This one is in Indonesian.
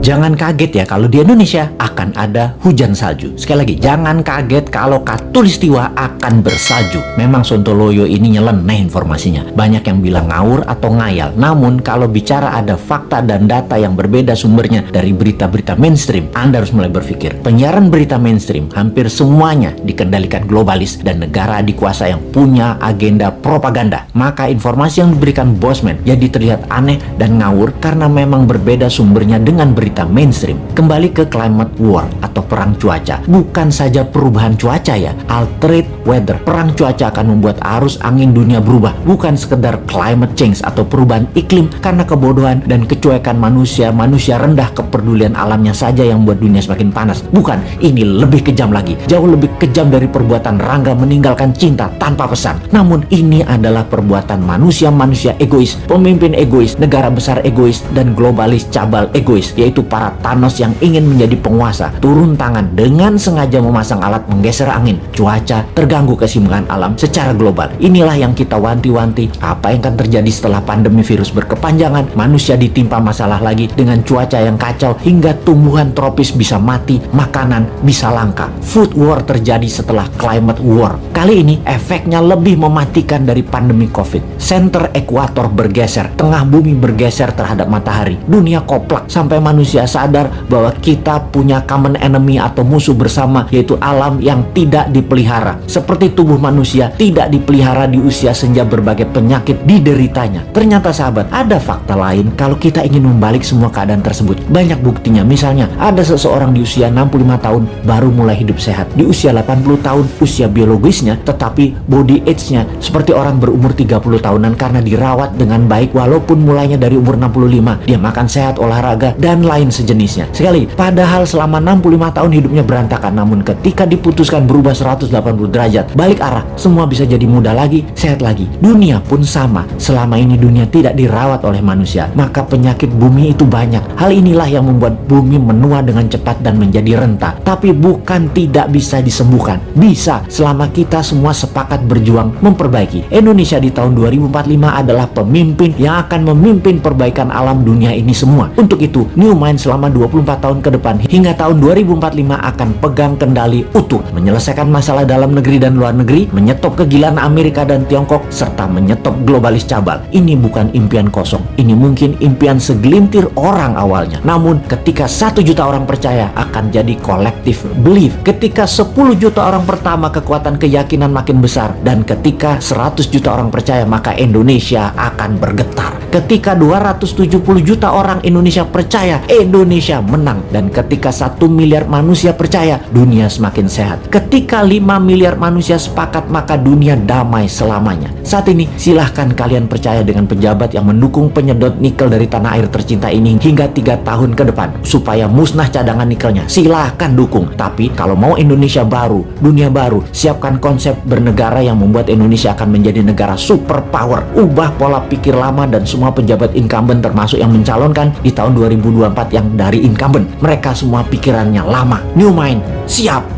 Jangan kaget ya kalau di Indonesia akan ada hujan salju. Sekali lagi, jangan kaget kalau Katulistiwa akan bersalju. Memang Sontoloyo ini nyeleneh informasinya. Banyak yang bilang ngawur atau ngayal. Namun kalau bicara ada fakta dan data yang berbeda sumbernya dari berita-berita mainstream, Anda harus mulai berpikir. Penyiaran berita mainstream hampir semuanya dikendalikan globalis dan negara dikuasa yang punya agenda propaganda. Maka informasi yang diberikan Bosman jadi terlihat aneh dan ngawur karena memang berbeda sumbernya dengan berita mainstream. Kembali ke climate war atau perang cuaca. Bukan saja perubahan cuaca ya, altered weather. Perang cuaca akan membuat arus angin dunia berubah. Bukan sekedar climate change atau perubahan iklim karena kebodohan dan kecuekan manusia rendah kepedulian alamnya saja yang membuat dunia semakin panas. Bukan, ini lebih kejam lagi. Jauh lebih kejam dari perbuatan Rangga meninggalkan cinta tanpa pesan. Namun ini adalah perbuatan manusia egois, pemimpin egois, negara besar egois, dan globalis cabal egois, yaitu para Thanos yang ingin menjadi penguasa, turun tangan dengan sengaja memasang alat menggeser angin, cuaca, terganggu keseimbangan alam secara global. Inilah yang kita wanti-wanti. Apa yang akan terjadi setelah pandemi virus berkepanjangan, manusia ditimpa masalah lagi dengan cuaca yang kacau hingga tumbuhan tropis bisa mati, makanan bisa langka. Food war terjadi setelah climate war. Kali ini efeknya lebih mematikan dari pandemi COVID. Center ekuator bergeser, tengah bumi bergeser terhadap matahari. Dunia koplak sampai manusia sadar bahwa kita punya common enemy atau musuh bersama, yaitu alam yang tidak dipelihara. Seperti tubuh manusia tidak dipelihara di usia senja, berbagai penyakit dideritanya. Ternyata sahabat, ada fakta lain kalau kita ingin membalik semua keadaan tersebut. Banyak buktinya. Misalnya, ada seseorang di usia 65 tahun baru mulai hidup sehat. Di usia 80 tahun usia biologisnya, tetapi body age-nya seperti orang berumur 30 tahunan karena dirawat dengan baik walaupun mulainya dari umur 65. Dia makan sehat, olahraga, dan lain sejenisnya. Sekali, padahal selama 65 tahun hidupnya berantakan, namun ketika diputuskan berubah 180 derajat, balik arah, semua bisa jadi muda lagi, sehat lagi. Dunia pun sama. Selama ini dunia tidak dirawat oleh manusia, maka penyakit bumi itu banyak. Hal inilah yang membuat bumi menua dengan cepat dan menjadi renta. Tapi bukan tidak bisa disembuhkan. Bisa, selama kita semua sepakat berjuang memperbaiki. Indonesia di tahun 2045 adalah pemimpin yang akan memimpin perbaikan alam dunia ini semua. Untuk itu, New Mind selama 24 tahun ke depan hingga tahun 2045 akan pegang kendali utuh, menyelesaikan masalah dalam negeri dan luar negeri, menyetop kegilaan Amerika dan Tiongkok, serta menyetop globalis cabal. Ini bukan impian kosong. Ini mungkin impian segelintir orang awalnya. Namun ketika 1 juta orang percaya, akan jadi collective belief. Ketika 10 juta orang pertama, kekuatan keyakinan makin besar. Dan ketika 100 juta orang percaya, maka Indonesia akan bergetar. Ketika 270 juta orang Indonesia percaya, Indonesia menang. Dan ketika 1 miliar manusia percaya, dunia semakin sehat. Ketika 5 miliar manusia sepakat, maka dunia damai selamanya. Saat ini silahkan kalian percaya dengan pejabat yang mendukung penyedot nikel dari tanah air tercinta ini hingga 3 tahun ke depan supaya musnah cadangan nikelnya. Silahkan dukung. Tapi kalau mau Indonesia baru, dunia baru, siapkan konsep bernegara yang membuat Indonesia akan menjadi negara superpower. Ubah pola pikir lama dan semua pejabat incumbent termasuk yang mencalonkan di tahun 2024 yang dari incumbent. Mereka semua pikirannya lama. New Mind, siap.